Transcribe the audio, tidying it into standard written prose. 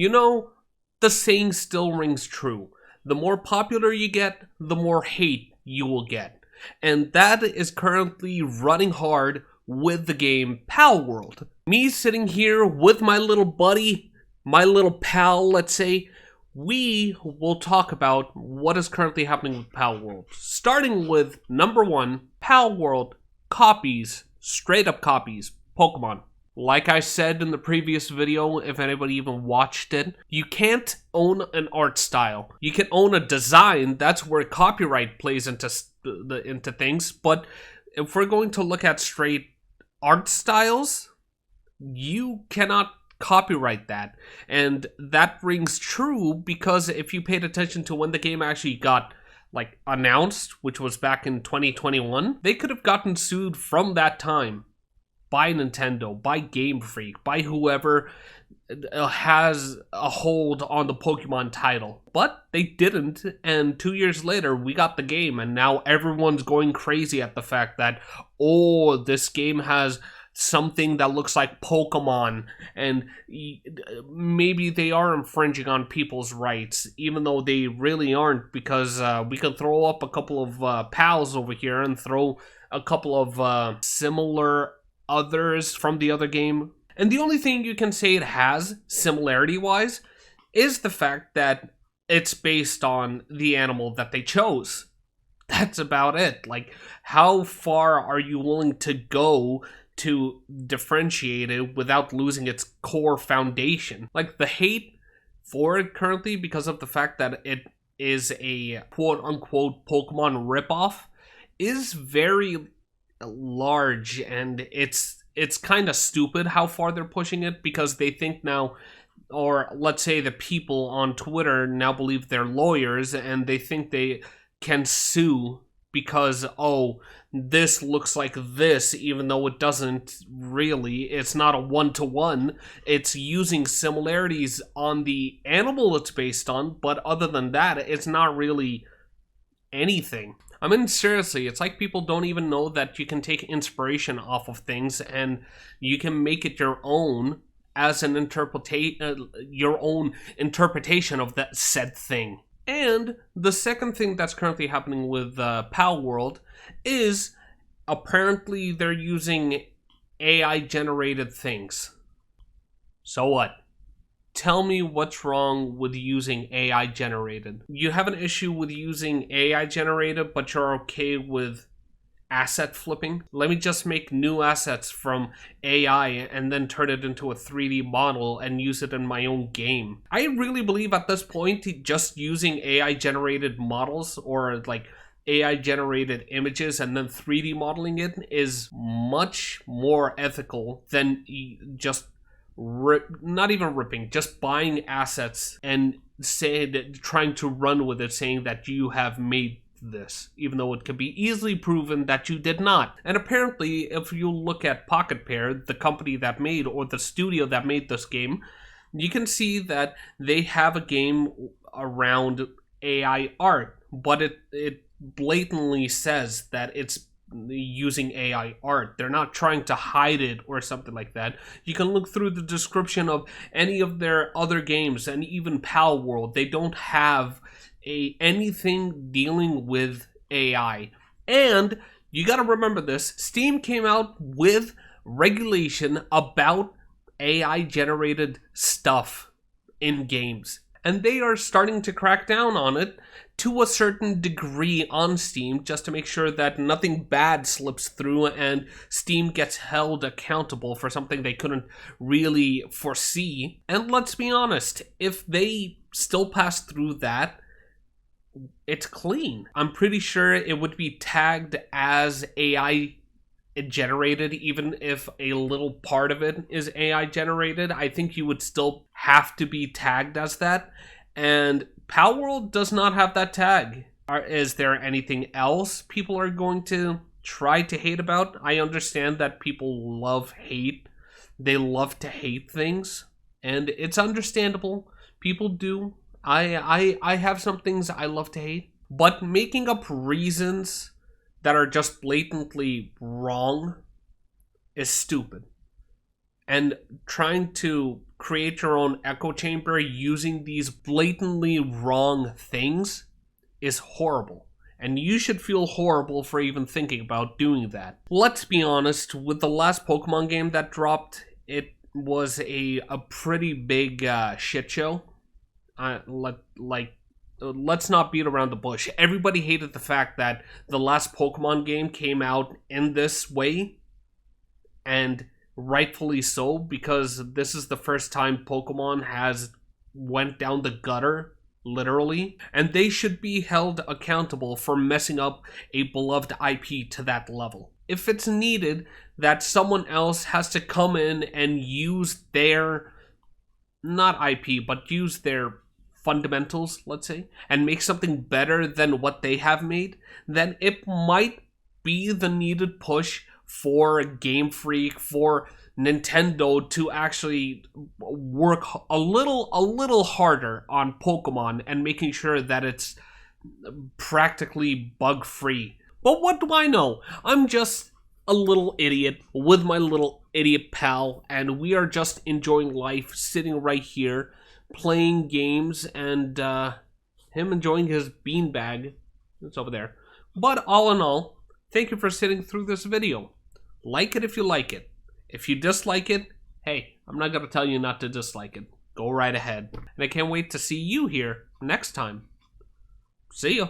You know, the saying still rings true. The more popular you get, the more hate you will get. And that is currently running hard with the game Pal World. Me sitting here with my little buddy, my little pal, let's say, we will talk about what is currently happening with Pal World. Starting with number one, Pal World copies, straight up copies, Pokemon. Like I said in the previous video, if anybody even watched it, you can't own an art style. You can own a design, that's where copyright plays into things, but if we're going to look at straight art styles, you cannot copyright that. And that rings true because if you paid attention to when the game actually got announced, which was back in 2021, they could have gotten sued from that time by Nintendo, by Game Freak, by whoever has a hold on the Pokemon title. But they didn't, and 2 years later, we got the game, and now everyone's going crazy at the fact that, oh, this game has something that looks like Pokemon, and maybe they are infringing on people's rights, even though they really aren't, because we could throw up a couple of pals over here and throw a couple of similar others from the other game. And the only thing you can say it has, similarity-wise, is the fact that it's based on the animal that they chose. That's about it. How far are you willing to go to differentiate it without losing its core foundation? The hate for it currently, because of the fact that it is a quote-unquote Pokemon ripoff, is very large, and it's kind of stupid how far they're pushing it, because they think now, or let's say the people on Twitter now believe they're lawyers, and they think they can sue because, oh, this looks like this, even though it doesn't really. It's not a one-to-one. It's using similarities on the animal it's based on, but other than that, it's not really anything. I mean, seriously, it's like people don't even know that you can take inspiration off of things and you can make it your own as an your own interpretation of that said thing. And the second thing that's currently happening with Pal World is apparently they're using AI-generated things. So what? Tell me what's wrong with using AI generated. You have an issue with using AI generated, but you're okay with asset flipping? Let me just make new assets from AI and then turn it into a 3D model and use it in my own game. I really believe at this point just using AI generated models or AI generated images and then 3D modeling it is much more ethical than just not even ripping, just buying assets and trying to run with it, saying that you have made this, even though it could be easily proven that you did not. And apparently, if you look at Pocket Pair, the company that made, or the studio that made this game, you can see that they have a game around AI art, but it blatantly says that it's using AI art. They're not trying to hide it or something like that. You can look through the description of any of their other games and even Pal World. They don't have anything dealing with AI. And you got to remember this, Steam came out with regulation about AI generated stuff in games, and they are starting to crack down on it to a certain degree on Steam, just to make sure that nothing bad slips through and Steam gets held accountable for something they couldn't really foresee. And let's be honest, if they still pass through that, it's clean. I'm pretty sure it would be tagged as AI generated, even if a little part of it is AI generated. I think you would still have to be tagged as that. And Pal World does not have that tag. Is there anything else people are going to try to hate about? I understand that people love hate. They love to hate things, and it's understandable. People do. I have some things I love to hate, but making up reasons that are just blatantly wrong is stupid. and trying to create your own echo chamber using these blatantly wrong things is horrible. And you should feel horrible for even thinking about doing that. Let's be honest, with the last Pokemon game that dropped, it was a pretty big shit show. Let's not beat around the bush. Everybody hated the fact that the last Pokemon game came out in this way, and rightfully so, because this is the first time Pokemon has went down the gutter, literally, and they should be held accountable for messing up a beloved IP to that level. If it's needed that someone else has to come in and use their, not IP, but use their fundamentals, let's say, and make something better than what they have made, then it might be the needed push for Game Freak, for Nintendo to actually work a little harder on Pokemon and making sure that it's practically bug-free. But what do I know? I'm just a little idiot with my little idiot pal, and we are just enjoying life, sitting right here, playing games, and him enjoying his beanbag. It's over there. But all in all, thank you for sitting through this video. Like it if you like it. If you dislike it, hey, I'm not going to tell you not to dislike it. Go right ahead. And I can't wait to see you here next time. See ya.